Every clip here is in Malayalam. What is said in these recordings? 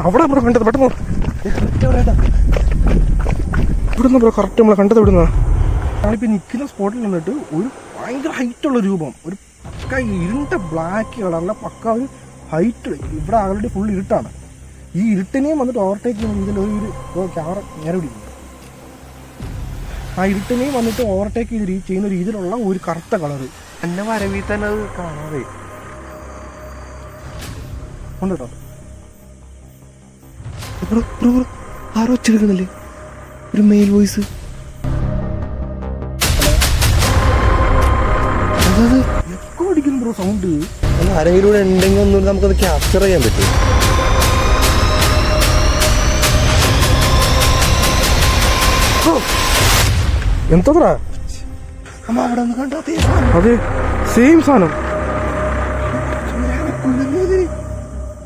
അവിടെ നമ്മളെ കണ്ടത് പെട്ടെന്ന് ഇവിടുന്ന് ബ്രോ കറക്റ്റ് നമ്മളെ കണ്ടത് ഇവിടുന്ന. ഞാനിപ്പോൾ നിൽക്കുന്ന സ്പോട്ടിൽ നിന്നിട്ട് ഒരു ഭയങ്കര ഹൈറ്റുള്ള രൂപം, ഒരു പക്ക ഇരുണ്ട ബ്ലാക്ക് കളറിലെ പക്ക ഒരു ഹൈറ്റ്. ഇവിടെ ആൾറെഡി ഫുൾ ഇരുട്ടാണ്. ഈ ഇരുട്ടിനെയും വന്നിട്ട് ഓവർടേക്ക് ചെയ്യുന്ന രീതിയിൽ ഒരു ക്യാമറ നേരെ പിടിക്കുന്നു. ആ ഇരുട്ടിനെയും വന്നിട്ട് ഓവർടേക്ക് ചെയ്യുന്ന രീതിയിലുള്ള ഒരു കറുത്ത കളറ് എന്നെ വരവിൽ തന്നെ അത് കാണാതെ ഉണ്ട് കേട്ടോ. ആരോ വെച്ചെടുക്കുന്നില്ലേ ഒരു മെയിൽ വോയിസ്? അതായത് എക്കോ അടിക്കുന്നു ബ്രോ സൗണ്ട്. ആരെങ്കിലും ഉണ്ടെങ്കിൽ ഒന്നും നമുക്കത് ക്യാപ്ചർ ചെയ്യാൻ പറ്റും. എന്താ അവിടെ ഒന്ന് കണ്ടോ? അതെ, സെയിം സാധനം.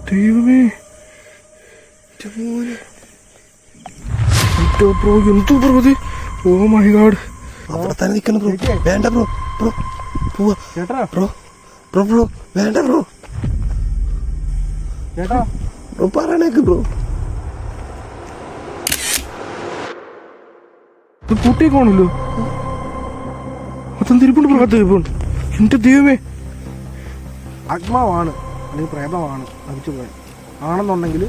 ദൈവമേ ബ്രോ, എന്തോ ബ്രോ ഇത്? Oh my god. അവിടെ തന്നെ നിൽക്കണം ബ്രോ. വേണ്ട ബ്രോ, ബ്രോ പോവാ. ബ്രോ ബ്രോ ബ്രോ വേണ്ട ബ്രോ. ബ്രോ പറയണേക്ക് ബ്രോ. കൂട്ടിയേക്കാണല്ലോ. അതും തിരിപ്പുണ്ട് ബ്രോ. തിരിപ്പുണ്ട്. എന്റെ ദൈവമേ, ആത്മാവാണ് അല്ലെങ്കിൽ പ്രേതമാണ് മരിച്ചു പോയത് ആണെന്നുണ്ടെങ്കിൽ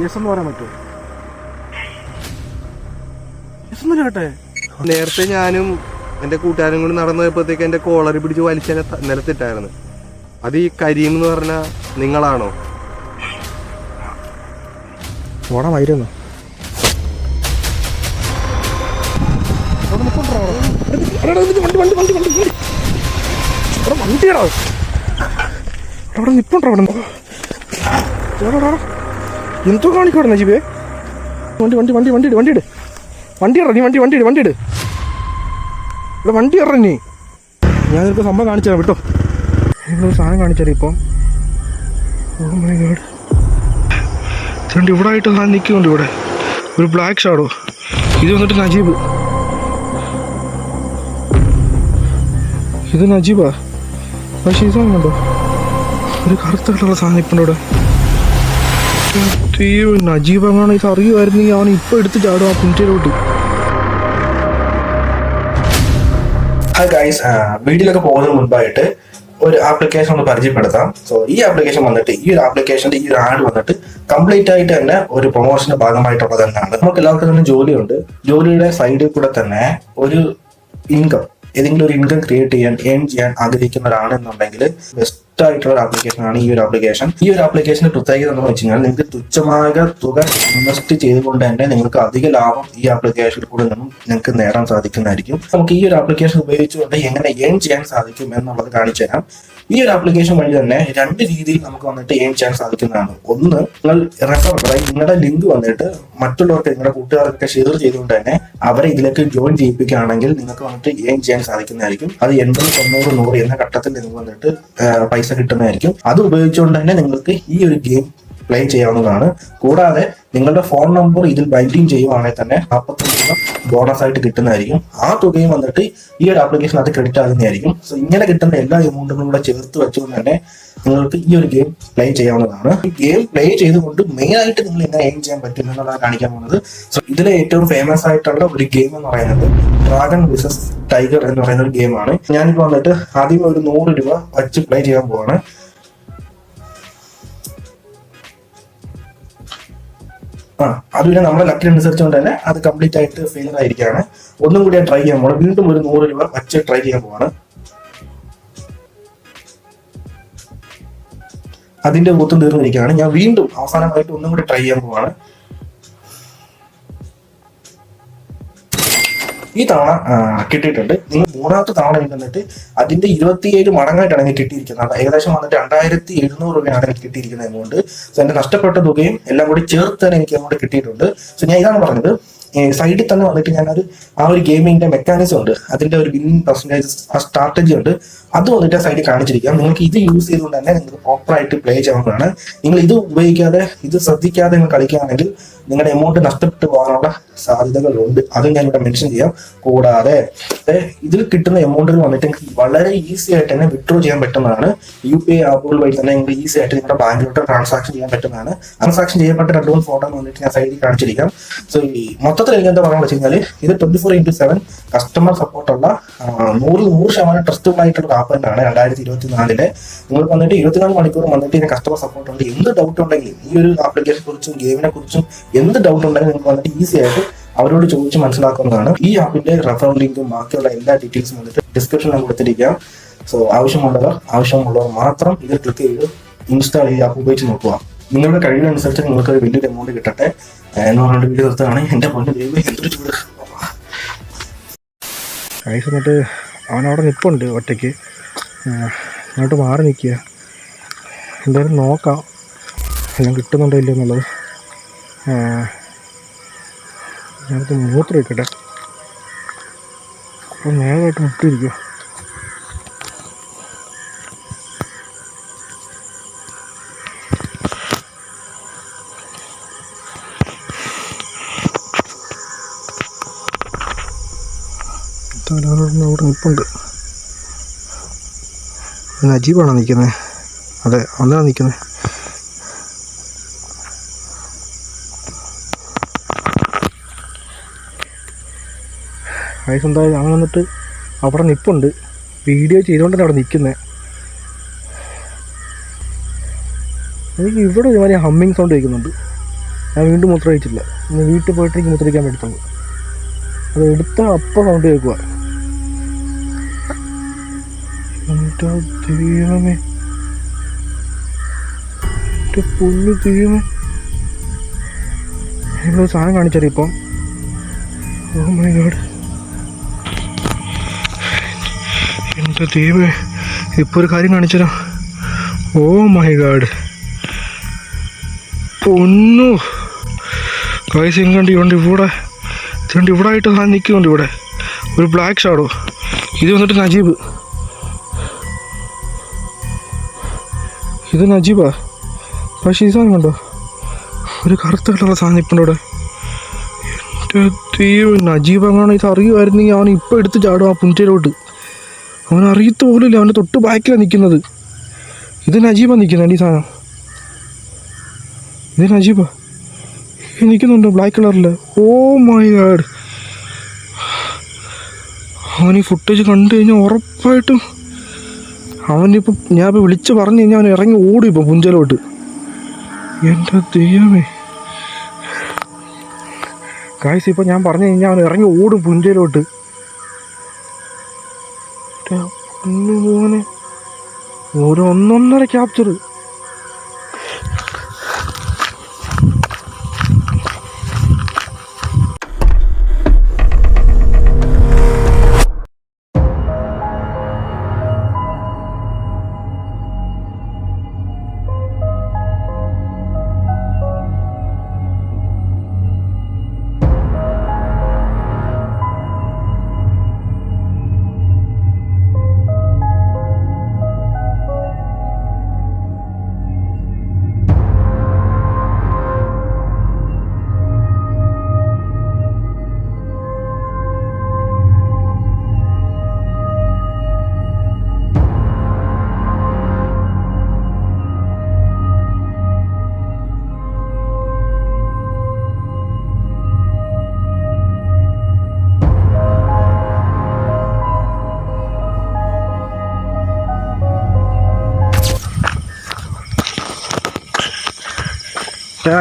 യെസ് എന്ന് പറയാൻ പറ്റുമോ? യെസ് എന്ന് കേട്ടെ. നേരത്തെ ഞാനും എൻ്റെ കൂട്ടുകാരും കൂടി നടന്നു പോയപ്പോഴത്തേക്ക് എൻ്റെ കോളറി പിടിച്ച് വലിച്ചെന്നെ നിലത്തിട്ടായിരുന്നു. അത് ഈ കരീം എന്ന് പറഞ്ഞ നിങ്ങളാണോ? ഓണമായിരുന്നു. വണ്ടിയാണോ അവിടെ നിപ്പുണ്ടോ? അവിടെ എന്തോ കാണിക്കോടെ നജീബേ. വണ്ടി വണ്ടി വണ്ടി വണ്ടി ഇട് വണ്ടി ഇട് വണ്ടി ഇറ നീ വണ്ടി ഇട് വണ്ടി ഇട് ഇവിടെ വണ്ടി ഇറ നീ. ഞാൻ നിനക്ക് സംഭവം കാണിച്ചു തരാം കേട്ടോ. നിങ്ങളൊരു സാധനം കാണിച്ചു തരാം ഇപ്പം. ഓ മൈ ഗോഡ്, രണ്ട് ഇവിടെ ആയിട്ട് ഞാൻ നിൽക്കുന്നുണ്ട്. ഇവിടെ ഒരു ബ്ലാക്ക് ഷാഡോ. ഇത് വന്നിട്ട് നജീബ്. ഇത് നജീബാ. പക്ഷേ ഈ സാധനം കണ്ടോ, ഒരു കറുത്ത കളറുള്ള സാധനം ഇപ്പം ഇവിടെ. നജീബ് അങ്ങനെ ഇത് അറിയുമായിരുന്നെങ്കിൽ അവൻ ഇപ്പം എടുത്ത് ചാടും ആ കുഞ്ചിലോട്ട്. ഹായ് ഗൈസ്, വീഡിയോയിലൊക്കെ പോകുന്നതിന് മുൻപായിട്ട് ഒരു ആപ്ലിക്കേഷൻ ഒന്ന് പരിചയപ്പെടുത്താം. സോ ഈ ആപ്ലിക്കേഷൻ വന്നിട്ട് ഈ ഒരു ആപ്ലിക്കേഷന്റെ ഈ ഒരു ആഡ് വന്നിട്ട് കംപ്ലീറ്റ് ആയിട്ട് തന്നെ ഒരു പ്രൊമോഷന്റെ ഭാഗമായിട്ടുള്ളത് തന്നെയാണ്. നമുക്ക് എല്ലാവർക്കും തന്നെ ജോലിയുണ്ട്. ജോലിയുടെ സൈഡിൽ കൂടെ തന്നെ ഒരു ഇൻകം, ഏതെങ്കിലും ഒരു ഇൻകം ക്രിയേറ്റ് ചെയ്യാൻ ഏൺ ചെയ്യാൻ ആഗ്രഹിക്കുന്നവരാണെന്നുണ്ടെങ്കിൽ ബെസ്റ്റ് ആയിട്ടുള്ള ഒരു ആപ്ലിക്കേഷൻ ആണ് ഈ ഒരു ആപ്ലിക്കേഷൻ. ഈ ഒരു ആപ്ലിക്കേഷന്റെ പ്രത്യേകത എന്താണെന്ന് വെച്ച് കഴിഞ്ഞാൽ നിങ്ങൾക്ക് തുച്ഛമായ തുക ഇൻവെസ്റ്റ് ചെയ്തുകൊണ്ട് തന്നെ നിങ്ങൾക്ക് അധിക ലാഭം ഈ ആപ്ലിക്കേഷനിൽ കൂടെ നിന്നും നിങ്ങൾക്ക് നേടാൻ സാധിക്കുന്നതായിരിക്കും. നമുക്ക് ഈ ഒരു ആപ്ലിക്കേഷൻ ഉപയോഗിച്ചുകൊണ്ട് എങ്ങനെ ഏൺ ചെയ്യാൻ സാധിക്കും എന്നുള്ളത് കാണിച്ചു തരാം. ഈ ഒരു ആപ്ലിക്കേഷൻ വഴി തന്നെ രണ്ട് രീതിയിൽ നമുക്ക് വന്നിട്ട് ഏൺ ചെയ്യാൻ സാധിക്കുന്നതാണ്. ഒന്ന്, നിങ്ങൾ റെഫർ, അതായത് നിങ്ങളുടെ ലിങ്ക് വന്നിട്ട് മറ്റുള്ളവർക്ക്, നിങ്ങളുടെ കൂട്ടുകാർക്ക് ഷെയർ ചെയ്തുകൊണ്ട് തന്നെ അവരെ ഇതിലേക്ക് ജോയിൻ ചെയ്യിപ്പിക്കുകയാണെങ്കിൽ നിങ്ങൾക്ക് വന്നിട്ട് ഏൺ ചെയ്യാൻ സാധിക്കുന്നതായിരിക്കും. അത് 80, 90, 100 എന്ന ഘട്ടത്തിൽ നിങ്ങൾക്ക് വന്നിട്ട് പൈസ കിട്ടുന്നതായിരിക്കും. അത് ഉപയോഗിച്ചുകൊണ്ട് തന്നെ നിങ്ങൾക്ക് ഈ ഒരു ഗെയിം പ്ലേ ചെയ്യാവുന്നതാണ്. കൂടാതെ നിങ്ങളുടെ ഫോൺ നമ്പർ ഇതിൽ ബൈൻഡിങ് ചെയ്യുവാണെങ്കിൽ തന്നെ 45 രൂപ ബോണസ് ആയിട്ട് കിട്ടുന്നതായിരിക്കും. ആ തുകയും വന്നിട്ട് ഈ ഒരു ആപ്ലിക്കേഷൻ അത് ക്രെഡിറ്റ് ആകുന്നതായിരിക്കും. സോ ഇങ്ങനെ കിട്ടുന്ന എല്ലാ എമൗണ്ടുകളും കൂടെ ചേർത്ത് വെച്ചുകൊണ്ട് തന്നെ നിങ്ങൾക്ക് ഈ ഒരു ഗെയിം പ്ലേ ചെയ്യാവുന്നതാണ്. ഈ ഗെയിം പ്ലേ ചെയ്തുകൊണ്ട് മെയിൻ ആയിട്ട് നിങ്ങൾ എങ്ങനെ ഏൺ ചെയ്യാൻ പറ്റും എന്നുള്ളതാണ് കാണിക്കാൻ പോകുന്നത്. സോ ഇതിലെ ഏറ്റവും ഫേമസ് ആയിട്ടുള്ള ഒരു ഗെയിം എന്ന് പറയുന്നത് ഡ്രാഗൺ വിസസ് ടൈഗർ എന്ന് പറയുന്ന ഒരു ഗെയിമാണ്. ഞാനിപ്പോൾ വന്നിട്ട് ആദ്യം ഒരു 100 രൂപ വച്ച് പ്ലേ ചെയ്യാൻ പോവാണ്. അത് പിന്നെ നമ്മുടെ ലക്കിനനുസരിച്ചുകൊണ്ട് തന്നെ അത് കംപ്ലീറ്റ് ആയിട്ട് ഫെയിലർ ആയിരിക്കുകയാണ്. ഒന്നും കൂടി ട്രൈ ചെയ്യാൻ പോകണം. വീണ്ടും ഒരു 100 രൂപ വച്ച് ട്രൈ ചെയ്യാൻ പോവാണ്. അതിന്റെ ബൂത്തും തീർന്നിരിക്കുകയാണ്. ഞാൻ വീണ്ടും അവസാനമായിട്ട് ഒന്നും കൂടി ട്രൈ ചെയ്യാൻ പോവാണ്. ഈ തവണ കിട്ടിയിട്ടുണ്ട്. നിങ്ങൾ മൂന്നാമത്തെ തവണ എനിക്ക് വന്നിട്ട് അതിന്റെ 27 മടങ്ങായിട്ടാണ് എനിക്ക് കിട്ടിയിരിക്കുന്നത്. ഏകദേശം വന്നിട്ട് 2700 രൂപയാണ് എനിക്ക് കിട്ടിയിരിക്കുന്ന എമൗണ്ട്. സോ എന്റെ നഷ്ടപ്പെട്ട തുകയും എല്ലാം കൂടി ചേർത്ത് തന്നെ എനിക്ക് എമൗണ്ട് കിട്ടിയിട്ടുണ്ട്. സോ ഞാൻ ഇതാണ് പറഞ്ഞത്, സൈഡിൽ തന്നെ വന്നിട്ട് ഞാനൊരു ആ ഒരു ഗെയിമിന്റെ മെക്കാനിസം ഉണ്ട്, അതിന്റെ ഒരു വിന്നിംഗ് പെർസെന്റേജ്, ആ സ്ട്രാറ്റജി ഉണ്ട്, അത് വന്നിട്ട് ആ സൈഡിൽ കാണിച്ചിരിക്കാം. നിങ്ങൾക്ക് ഇത് യൂസ് ചെയ്തുകൊണ്ട് തന്നെ നിങ്ങൾക്ക് പ്രോപ്പറായിട്ട് പ്ലേ ചെയ്യാവുന്നതാണ്. നിങ്ങൾ ഇത് ഉപയോഗിക്കാതെ, ഇത് ശ്രദ്ധിക്കാതെ നിങ്ങൾ കളിക്കുകയാണെങ്കിൽ നിങ്ങളുടെ എമൗണ്ട് നഷ്ടപ്പെട്ടു പോകാനുള്ള സാധ്യതകളുണ്ട്. അതും ഞാൻ ഇവിടെ മെൻഷൻ ചെയ്യാം. കൂടാതെ ഇതിൽ കിട്ടുന്ന എമൗണ്ടുകൾ വന്നിട്ട് വളരെ ഈസി ആയിട്ട് തന്നെ വിഡ്രോ ചെയ്യാൻ പറ്റുന്നതാണ്. UPI ആപ്പുകൾ വഴി തന്നെ നിങ്ങൾക്ക് ഈസി ആയിട്ട് നിങ്ങളുടെ ബാങ്കിലോട്ട് ട്രാൻസാക്ഷൻ ചെയ്യാൻ പറ്റുന്നതാണ്. ട്രാൻസാക്ഷൻ ചെയ്യപ്പെട്ട 2-3 ഫോട്ടോ വന്നിട്ട് ഞാൻ സൈഡിൽ കാണിച്ചിരിക്കാം. സോ ഈ മൊത്തത്തിൽ എനിക്ക് എന്താ പറയാൻ വെച്ച് കഴിഞ്ഞാൽ ഇത് 24/7 കസ്റ്റമർ സപ്പോർട്ടുള്ള 100% ട്രസ്റ്റബിൾ ആയിട്ടുള്ള ഒരു ആപ്പ് തന്നെയാണ്. 2024 നിങ്ങൾക്ക് വന്നിട്ട് 24 മണിക്കൂർ വന്നിട്ട് ഇതിന് കസ്റ്റമർ സപ്പോർട്ട് ഉണ്ട്. എന്ത് ഡൗട്ട് ഉണ്ടെങ്കിലും ഈ ഒരു ആപ്ലിക്കേഷനെ കുറിച്ചും ഗെയിമിനെ കുറിച്ചും എന്ത് ഡൗട്ട് ഉണ്ടെങ്കിലും നിങ്ങൾക്ക് വന്നിട്ട് ഈസി ആയിട്ട് അവരോട് ചോദിച്ച് മനസ്സിലാക്കുന്നതാണ്. ഈ ആപ്പിന്റെ റെഫറൽ ലിങ്കും ബാക്കിയുള്ള എല്ലാ ഡീറ്റെയിൽസും വന്നിട്ട് ഡിസ്ക്രിപ്ഷനിൽ കൊടുത്തിരിക്കാം. സോ ആവശ്യമുള്ളവർ മാത്രം ഇതിൽ ക്ലിക്ക് ചെയ്ത് ഇൻസ്റ്റാൾ ഈ ആപ്പ് ഉപയോഗിച്ച് നോക്കുക. നിങ്ങളുടെ കഴിവിനനുസരിച്ച് നിങ്ങൾക്ക് ഒരു വലിയൊരു എമൗണ്ട് കിട്ടട്ടെ എന്ന് പറഞ്ഞുകൊണ്ട് വീഡിയോ നിർത്തുകയാണ്. എൻ്റെ പൊന്നു ദൈവം എന്തൊരു ചൂട്. ഐസ് എന്നിട്ട് അവനവിടെ നിൽപ്പുണ്ട് ഒറ്റയ്ക്ക്. അങ്ങോട്ട് മാറി നിൽക്കുക. എന്തായാലും നോക്കാം എല്ലാം കിട്ടുന്നുണ്ടോ ഇല്ല എന്നുള്ളത്. ഞാനത് മൂത്രം വയ്ക്കട്ടെ. അപ്പോൾ നേരമായിട്ട് മുട്ടിയിരിക്കുക. അവിടെ നിൽപ്പുണ്ട്. നജീബാണോ നിൽക്കുന്നത്? അതെ, അന്നാണ് നിൽക്കുന്നത്. ഐസ് എന്തായാലും അവൻ വന്നിട്ട് അവിടെ നിൽപ്പുണ്ട്. വീഡിയോ ചെയ്തുകൊണ്ടാണ് അവിടെ നിൽക്കുന്നത്. എനിക്ക് ഇവിടെ ഒരുമാതിരി ഹമ്മിങ് സൗണ്ട് കേൾക്കുന്നുണ്ട്. ഞാൻ വീണ്ടും മൂത്രം കഴിച്ചില്ല. ഇന്ന് വീട്ടിൽ പോയിട്ട് എനിക്ക് മൂത്രമൊഴിക്കാൻ പറ്റുള്ളൂ. അത് എടുത്താൽ അപ്പം സൗണ്ട് കേൾക്കുക. എൻ്റെ ദൈവമേ, എൻ്റെ പൊന്നു ദൈവമേ. ഇവിടെ സാധനം കാണിച്ചാൽ ഇപ്പം. ഓ മൈ ഗോഡ്, എൻ്റെ ദൈവമേ. ഇപ്പോൾ ഒരു കാര്യം കാണിച്ചാലോ. ഓ മൈ ഗോഡ്, പൊന്നു കായ്സ് എങ്ങാണ്ട് ഇവിടെ ഇവിടെ ആയിട്ട് സാധനം നിൽക്കുന്നുണ്ട്. ഇവിടെ ഒരു ബ്ലാക്ക് ഷാഡോ. ഇത് വന്നിട്ട് നജീബ്. ഇത് നജീബാ. പക്ഷേ ഈ സാധനം കണ്ടോ, ഒരു കറുത്ത കളറുള്ള സാധനം ഇപ്പം ഇവിടെ. എൻ്റെ ദൈവം, നജീബ് എങ്ങാണ് ഇത് അറിയുമായിരുന്നെങ്കിൽ അവൻ ഇപ്പം എടുത്ത് ചാടും ആ പുഞ്ചയിലോട്ട്. അവൻ അറിയത്ത് പോലുമില്ല. അവൻ്റെ തൊട്ട് ബാക്കിലാണ് നിൽക്കുന്നത്. ഇത് നജീബാണ് നിൽക്കുന്നത്. ഈ സാധനം ഇത് നജീബാ നിൽക്കുന്നുണ്ടോ ബ്ലാക്ക് കളറിൽ. ഓ മൈ ഗാഡ്, അവൻ ഈ ഫുട്ടേജ് കണ്ടു കഴിഞ്ഞാൽ ഉറപ്പായിട്ടും അവനിപ്പം ഞാനിപ്പോൾ വിളിച്ച് പറഞ്ഞു കഴിഞ്ഞാൽ അവൻ ഇറങ്ങി ഓടും ഇപ്പം പുഞ്ചലോട്ട്. എൻ്റെ ദൈവമേ ഗായ്സ്, ഇപ്പം ഞാൻ പറഞ്ഞു കഴിഞ്ഞാൽ അവൻ ഇറങ്ങി ഓടും പുഞ്ചയിലോട്ട്. മോനെ ഒരു 1.5 ക്യാപ്ചർ.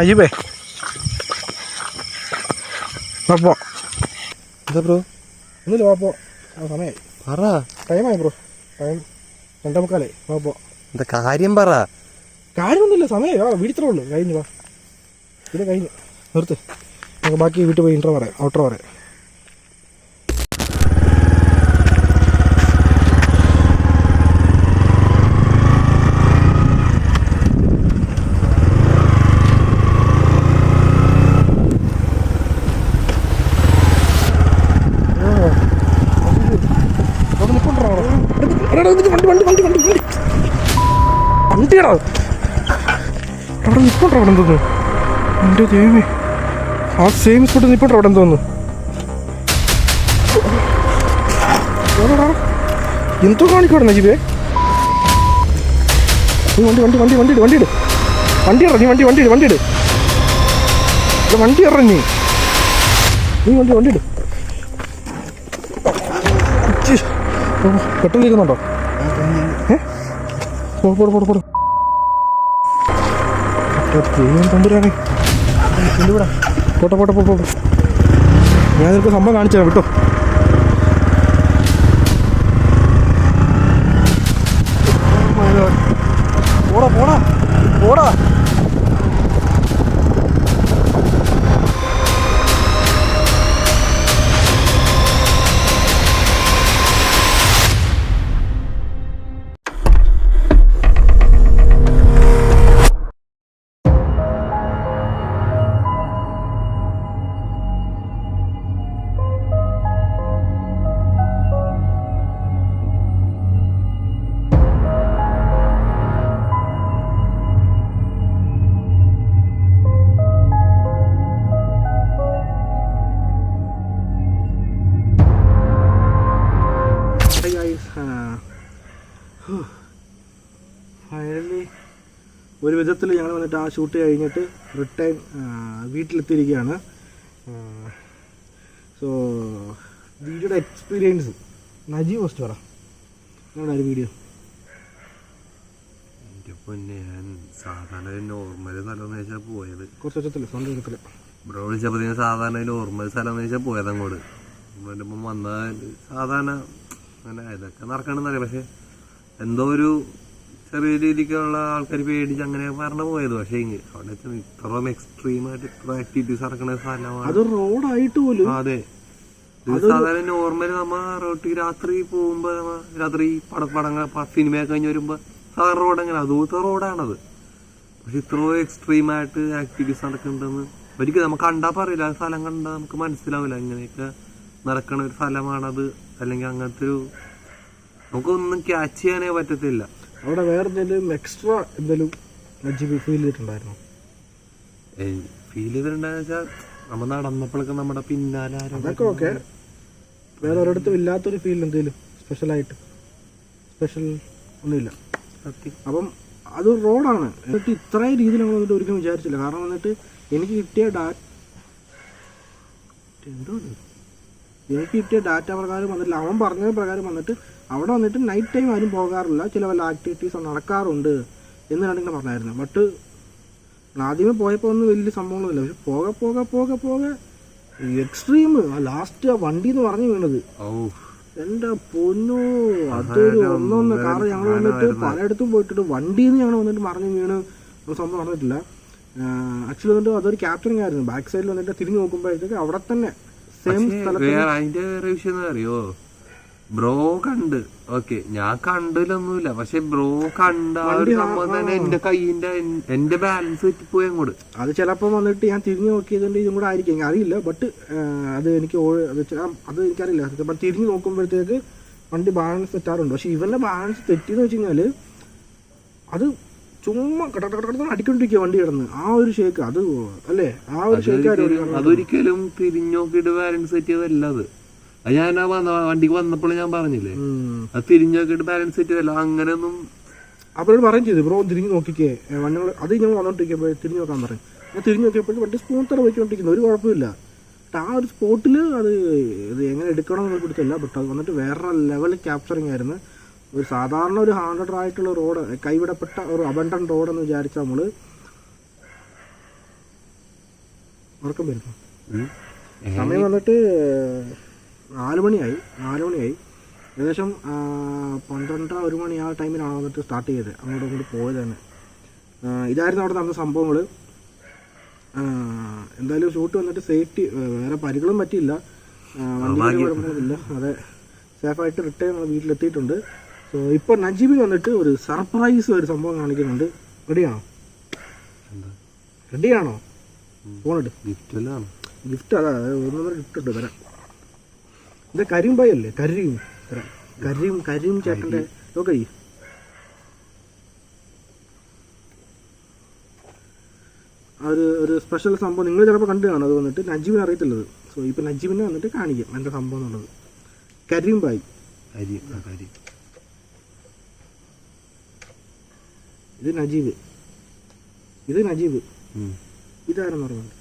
അയ്യേ വാപ്പോ. എന്താ ബ്രോ? ഒന്നുമില്ല വാപ്പോ, സമയമായി. പറ. ടൈമായി ബ്രോ, ടൈം 2:45. വാപ്പോ, എന്താ കാര്യം പറ. കാര്യമൊന്നുമില്ല, സമയമായി. വീട്ടിലേ ഉള്ളൂ. കഴിഞ്ഞു വാ, ഇത് കഴിഞ്ഞു. നിർത്ത്, നമുക്ക് ബാക്കി വീട്ടിൽ പോയി ഇൻട്രോ പറയാം, ഔട്ട്രോ പറയാം. വണ്ടിയാണോ അവിടെ നിൽപ്പുണ്ടോ? അവിടെ എന്തോന്നു? എൻ്റെ ദൈവമേ, ആ സെയിം സ്പോട്ട് നിൽപ്പുണ്ടോ അവിടെ തോന്നുന്നു. എന്തോ കാണിക്കോടെ നജീബേ. നീ വണ്ടി വണ്ടി വണ്ടി വണ്ടി ഇട് വണ്ടി ഇട് വണ്ടി ഇറ നീ വണ്ടി വണ്ടി ഇട് വണ്ടി ഇട് വണ്ടി ഇറ നീ വണ്ടി വണ്ടി ഇട്. പെട്ടെന്ന് ഇരിക്കുന്നുണ്ടോ? പോട പോട പോട തമ്പുരാണേ. പോട്ടെ പോട്ടെ പോ. ഞാൻ നിനക്ക് സംഭവം കാണിച്ചു തരാം കേട്ടോ. പോടാ പോടാ പോടാ. ഫൈനലി ഒരു വിധത്തിൽ ഞങ്ങൾ വന്നിട്ട് ആ ഷൂട്ട് കഴിഞ്ഞിട്ട് റിട്ടേൺ വീട്ടിലെത്തിയിരിക്കുകയാണ്. സോ വീഡിയോയുടെ എക്സ്പീരിയൻസ് നജീബ് ഫസ്റ്റ് പറ. ഞങ്ങളുടെ വീഡിയോ എൻ്റെ പൊന്നെ, ഞാൻ സാധാരണ നോർമൽ സ്ഥലം എന്ന് വെച്ചാൽ പോയത്. കുറച്ച് വെച്ചത്തില്ല സ്വന്തം എടുത്തില്ല. ബ്രോ വിളിച്ചപ്പോൾ സാധാരണ നോർമൽ സ്ഥലം എന്ന് വെച്ചാൽ പോയത് അങ്ങോട്ട്. ഇപ്പം വന്നാൽ സാധാരണ അങ്ങനെ ഇതൊക്കെ നടക്കണമെന്നറിയാം. പക്ഷെ എന്തോ ഒരു ചെറിയ രീതിക്കുള്ള ആൾക്കാർ പേടിച്ച് അങ്ങനെ പറഞ്ഞു പോയത്. പക്ഷെ അവിടെ ഇത്രയും എക്സ്ട്രീമായിട്ട് ഇത്ര ആക്ടിവിറ്റീസ് നടക്കുന്ന സ്ഥലമാണ്. അത് റോഡായിട്ട് പോലും. അതെ, സാധാരണ നോർമൽ നമ്മ റോട്ടിൽ രാത്രി പോകുമ്പോ രാത്രി പടങ്ങൾ സിനിമയൊക്കെ കഴിഞ്ഞ് വരുമ്പോ സാധാരണ റോഡ് അങ്ങനെ അതുപോലത്തെ റോഡാണത്. പക്ഷെ ഇത്രയും എക്സ്ട്രീമായിട്ട് ആക്ടിവിറ്റീസ് നടക്കുന്നുണ്ടെന്ന് ഒരിക്കലും നമുക്ക് കണ്ടാ പറയില്ല. ആ സ്ഥലം കണ്ടാൽ നമുക്ക് മനസ്സിലാവില്ല ഇങ്ങനെയൊക്കെ നടക്കണ ഒരു സ്ഥലമാണത്. അല്ലെങ്കിൽ അങ്ങനത്തെ ഒരു നമുക്കൊന്നും ക്യാച്ച് ചെയ്യാനേ പറ്റത്തില്ല. അവിടെ വേറെ എന്തെങ്കിലും എക്സ്ട്രാ എന്തെങ്കിലും നജീബ് ഫീൽ ചെയ്തിട്ടുണ്ടായിരുന്നു? ഫീൽ ചെയ്തിട്ടുണ്ടെന്ന് വെച്ചാൽ നമ്മൾ നടന്നപ്പോഴൊക്കെ നമ്മുടെ പിന്നാലെ അതൊക്കെ ഓക്കെ. വേറെ ഒരിടത്തും ഇല്ലാത്തൊരു ഫീൽ എന്തെങ്കിലും സ്പെഷ്യലായിട്ട്? സ്പെഷ്യൽ ഒന്നുമില്ല. അപ്പം അത് റോഡാണ്. എന്നിട്ട് ഇത്രയും രീതിയിൽ നമ്മൾ വന്നിട്ട് ഒരിക്കലും വിചാരിച്ചില്ല. കാരണം വന്നിട്ട് എനിക്ക് കിട്ടിയ ഡാറ്റ പ്രകാരം വന്നിട്ടില്ല. അവൻ പറഞ്ഞത് പ്രകാരം വന്നിട്ട് അവിടെ വന്നിട്ട് നൈറ്റ് ടൈം ആരും പോകാറില്ല, ചില വല്ല ആക്ടിവിറ്റീസ് നടക്കാറുണ്ട് എന്നാണ് ഇങ്ങനെ പറഞ്ഞായിരുന്നു. ബട്ട് ആദ്യമേ പോയപ്പോൾ ഒന്നും വലിയ സംഭവങ്ങളൊന്നുമില്ല. പക്ഷെ പോകെ പോകെ പോകെ പോകെ എക്സ്ട്രീം ലാസ്റ്റ് ആ വണ്ടി എന്ന് പറഞ്ഞു വീണത് എന്റെ പൊന്നോ, അതൊരു ഒന്നൊന്ന് കാറ് ഞങ്ങൾ വന്നിട്ട് പലയിടത്തും പോയിട്ടിട്ട് വണ്ടിയിൽ നിന്ന് ഞങ്ങൾ വന്നിട്ട് മറിഞ്ഞ് വീണ് സംഭവം നടന്നിട്ടില്ല. ആക്ച്വലി വന്നിട്ട് അതൊരു ക്യാപ്ചറിങ് ആയിരുന്നു. ബാക്ക് സൈഡിൽ വന്നിട്ട് തിരിഞ്ഞു നോക്കുമ്പോഴത്തേക്ക് അവിടെ തന്നെ സെയിം സ്ഥലത്ത്. അതിന്റെ വേറെ വിഷയം എന്താ അറിയോ, ബ്രോ കണ്ട് ഓക്കെ, ഞാൻ കണ്ടില്ലൊന്നുമില്ല. പക്ഷെ ബ്രോ കണ്ട സംഭവം തന്നെ എന്റെ കൈയിന്റെ എന്റെ ബാലൻസ് തെറ്റിപ്പോയി അങ്ങോട്ട്. അത് ചിലപ്പോൾ വന്നിട്ട് ഞാൻ തിരിഞ്ഞു നോക്കിയതിന്റെ ഇതും കൂടെ ആയിരിക്കും, എനിക്ക് അറിയില്ല. ബട്ട് അത് എനിക്കറിയില്ല. ചിലപ്പോൾ തിരിഞ്ഞു നോക്കുമ്പോഴത്തേക്ക് വണ്ടി ബാലൻസ് തെറ്റാറുണ്ട്. പക്ഷെ ഇവന്റെ ബാലൻസ് തെറ്റിയെന്ന് വെച്ച് കഴിഞ്ഞാല് അത് ചുമ്മാ അടിക്കൊണ്ടിരിക്കുക വണ്ടി കിടന്ന്. ആ ഒരു ഷേക്ക് അത് അല്ലേ, ആ ഒരു ഷേക്ക് അതൊരിക്കലും തിരിഞ്ഞു നോക്കിയിട്ട് ബാലൻസ് തെറ്റിയതല്ല. അത് ഞാൻ വണ്ടിക്ക് വന്നപ്പോൾ ഞാൻ പറഞ്ഞില്ലേ, അത് തിരിഞ്ഞു നോക്കിയിട്ട് ബാലൻസ് തെറ്റിയതല്ല. അങ്ങനെയൊന്നും അവരോട് പറയും ചെയ്തു, ബ്രോ തിരിഞ്ഞു നോക്കിക്കേ വണ്ടികൾ. അത് ഞങ്ങൾ വന്നോണ്ടിരിക്കുമ്പോൾ തിരിഞ്ഞു നോക്കാൻ പറയും. ഞാൻ തിരിഞ്ഞു നോക്കിയപ്പോൾ വണ്ടി സ്മൂത്തറ പോയിക്കൊണ്ടിരിക്കുന്നു, ഒരു കുഴപ്പമില്ല. ആ ഒരു സ്പോട്ടിൽ അത് എങ്ങനെ എടുക്കണം എന്ന് പിടിച്ചില്ല. ബട്ട് അത് വന്നിട്ട് വേറെ ലെവൽ ക്യാപ്ചറിങ് ആയിരുന്നു. ഒരു സാധാരണ ഒരു 100 ആയിട്ടുള്ള റോഡ്, കൈവിടപ്പെട്ട ഒരു അബണ്ടൻ റോഡെന്ന് വിചാരിച്ച നമ്മള് ഉറക്കം വരുന്നു. സമയം വന്നിട്ട് 4 മണിയായി. ഏകദേശം 12-1 മണി ആ ടൈമിലാണ് വന്നിട്ട് സ്റ്റാർട്ട് ചെയ്തത്. അങ്ങോട്ട് പോയത് തന്നെ. ഇതായിരുന്നു അവിടെ നടന്ന സംഭവങ്ങൾ. എന്തായാലും ഷൂട്ട് വന്നിട്ട് സേഫ്റ്റി, വേറെ പരികളും പറ്റിയില്ല, വണ്ടി കുഴപ്പമൊന്നുമില്ല. അതെ, സേഫായിട്ട് റിട്ടേൺ വീട്ടിലെത്തിയിട്ടുണ്ട്. സോ ഇപ്പോൾ നജീബിൽ വന്നിട്ട് ഒരു സർപ്രൈസ് ഒരു സംഭവം കാണിക്കുന്നുണ്ട്. റെഡിയാണോ? ഫോണിട്ട് ഗിഫ്റ്റ് അതാ ഒന്നൊന്നര ഗിഫ്റ്റ് ഉണ്ട് തരാം. ഇത് കരീം ഭായ് അല്ലേ? കരീം ചേട്ടൻ്റെ നോക്കി. ഒരു സ്പെഷ്യൽ സംഭവം നിങ്ങൾ ചിലപ്പോൾ കണ്ടു കാണും. അത് വന്നിട്ട് നജീബിന് അറിയത്തുള്ളത്. സോ ഇപ്പം നജീബിനെ വന്നിട്ട് കാണിക്കാം എന്താ സംഭവം എന്നുള്ളത്. കരീം ബായ്, ഇത് നജീബ്, ഇതാരെന്ന് പറയുന്നത്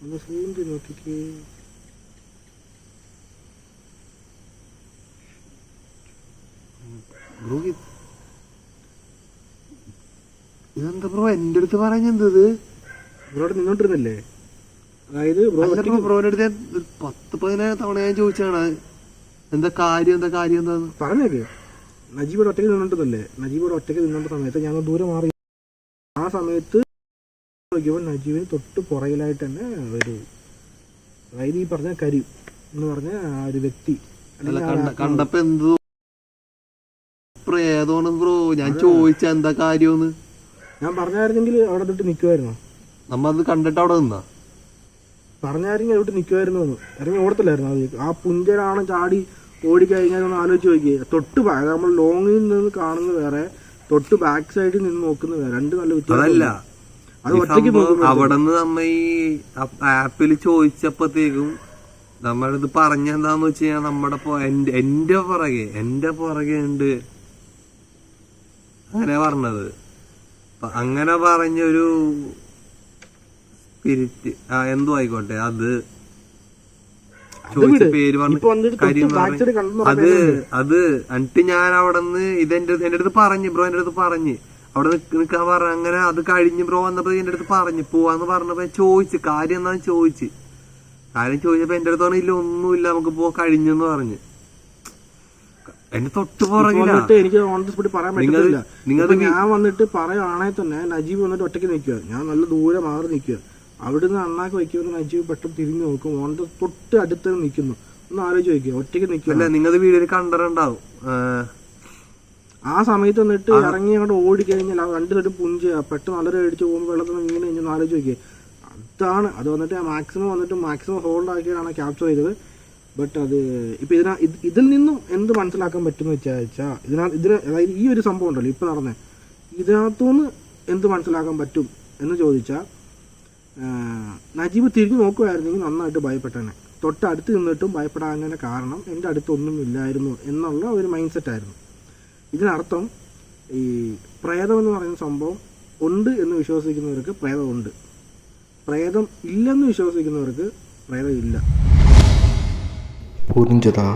ഒന്ന് സൂം ചെയ്ത് നോക്കിക്കേ. ഇതെന്താ ബ്രോ എന്റെ അടുത്ത് പറഞ്ഞത്? ബ്രോടെ നിന്നോണ്ടിരുന്നില്ലേ? അതായത് ബ്രോയുടെ അടുത്ത് ഞാൻ 10-15 തവണ ഞാൻ ചോദിച്ചാണ് എന്താ കാര്യം എന്താന്ന് പറഞ്ഞേക്ക്. നജീബോട് ഒറ്റയ്ക്ക് നിന്നോണ്ടിരുന്നല്ലേ? നജീബോട് ഒറ്റയ്ക്ക് നിന്നോണ്ട സമയത്ത് ഞങ്ങൾ ദൂരെ മാറി. ആ സമയത്ത് നോക്കിയപ്പോൾ നജീബിന് തൊട്ട് പുറകിലായിട്ട് തന്നെ ഒരു, അതായത് ഈ പറഞ്ഞ കരീം എന്ന് പറഞ്ഞ ആ ഒരു വ്യക്തി കണ്ടപ്പോ എന്തോ പ്രേതോണ് ബ്രോ. ഞാൻ ചോദിച്ച എന്താ കാര്യമെന്ന്. ഞാൻ പറഞ്ഞായിരുന്നെങ്കിൽ അവിടെ തൊട്ട് നിൽക്കുമായിരുന്നു. നമ്മ അത് കണ്ടിട്ട് അവിടെ നിന്നാ പറഞ്ഞായിരുന്നെങ്കിൽ അവിടെ നിൽക്കുമായിരുന്നു. ഇറങ്ങി ഓടത്തില്ലായിരുന്നു. അത് ആ പുഞ്ചരാണ് ചാടി ഓടിക്കഴിഞ്ഞാൽ ഒന്ന് ആലോചിച്ച് നോക്കിയേ. തൊട്ട് നമ്മൾ ലോങ്ങിൽ നിന്ന് കാണുന്ന വേറെ, തൊട്ട് ബാക്ക് സൈഡിൽ നിന്ന് നോക്കുന്ന വേറെ, രണ്ട് നല്ല വ്യത്യാസം. അത് ഒറ്റയ്ക്ക് അവിടെ നിന്ന് നമ്മ ഈ ആപ്പിൽ ചോദിച്ചപ്പോഴത്തേക്കും നമ്മളിത് പറഞ്ഞെന്താന്ന് വെച്ച് കഴിഞ്ഞാൽ നമ്മുടെ എന്റെ പുറകെ ഉണ്ട് അങ്ങനെ പറഞ്ഞത്. അങ്ങനെ പറഞ്ഞൊരു സ്പിരിറ്റ് എന്തോ ആയിക്കോട്ടെ, അത് ചോദിച്ച പേര് പറഞ്ഞു അത് എന്നിട്ട് ഞാൻ അവിടെ നിന്ന് എന്റെ അടുത്ത് പറഞ്ഞു ബ്രോ, എന്റെ അടുത്ത് പറഞ്ഞ് അവിടെ നിൽക്കാൻ പറഞ്ഞ. അങ്ങനെ അത് കഴിഞ്ഞ് ബ്രോ വന്നപ്പോ എന്റെ അടുത്ത് പറഞ്ഞു പോവാന്ന് പറഞ്ഞപ്പോ ചോദിച്ചു കാര്യം എന്താന്ന് ചോദിച്ചപ്പോ എന്റെ അടുത്ത് പറഞ്ഞില്ല ഒന്നുമില്ല നമുക്ക് പോ കഴിഞ്ഞെന്ന് പറഞ്ഞ്. എന്റെ തൊട്ട് പുറകില്ല. എനിക്ക് ഓൺ ദി സ്പോട്ട് പറയാൻ പറ്റില്ല. ഞാൻ വന്നിട്ട് പറയുകയാണെങ്കിൽ തന്നെ നജീബ് വന്നിട്ട് ഒറ്റയ്ക്ക് നിൽക്കുക, ഞാൻ നല്ല ദൂരെ മാറി നിൽക്കുക. അവിടുന്ന് അണ്ണാക്ക് വയ്ക്കുമെന്ന് നജീബ് പെട്ടെന്ന് തിരിഞ്ഞു നോക്കും. ഓൺ ദി തൊട്ട് അടുത്ത് നിൽക്കുന്നു. ഒന്ന് ആലോചിച്ച് വയ്ക്കുക, ഒറ്റയ്ക്ക് നിൽക്കുക. നിങ്ങൾ വീഡിയോയിൽ കണ്ടിട്ടുണ്ടാവും. ആ സമയത്ത് വന്നിട്ട് ഇറങ്ങി അങ്ങോട്ട് ഓടിക്കഴിഞ്ഞാൽ ആ രണ്ടിലൊരു പുഞ്ച പെട്ടെന്ന് നല്ലൊരു അടിച്ച് പോകുമ്പോൾ വെള്ളത്തിൽ നിന്ന് വീണ് കഴിഞ്ഞാൽ ആലോചിച്ച് നോക്കിയേ. അതാണ് അത് വന്നിട്ട് മാക്സിമം ഹോൾഡ് ആക്കിയാണ് ക്യാപ്ചർ ചെയ്തത്. ബട്ട് അത് ഇപ്പം ഇതിൽ നിന്നും എന്ത് മനസ്സിലാക്കാൻ പറ്റുമെന്ന് വെച്ചാൽ അതായത് ഈ ഒരു സംഭവം ഉണ്ടല്ലോ ഇപ്പം നടന്നേ, ഇതിനകത്തുനിന്ന് എന്ത് മനസ്സിലാക്കാൻ പറ്റും എന്ന് ചോദിച്ചാൽ നജീബ് തിരിഞ്ഞു നോക്കുമായിരുന്നെങ്കിൽ നന്നായിട്ട് ഭയപ്പെട്ടനെ. തൊട്ടടുത്ത് നിന്നിട്ടും ഭയപ്പെടാൻ കാരണം എൻ്റെ അടുത്തൊന്നും ഇല്ലായിരുന്നു എന്നുള്ള ഒരു മൈൻഡ് സെറ്റായിരുന്നു. ഇതിനർത്ഥം ഈ പ്രേതം എന്ന് പറയുന്ന സംഭവം ഉണ്ട് എന്ന് വിശ്വസിക്കുന്നവർക്ക് പ്രേതമുണ്ട്, പ്രേതം ഇല്ലെന്ന് വിശ്വസിക്കുന്നവർക്ക് പ്രേതം ഇല്ല. പൂരിഞ്ചതാ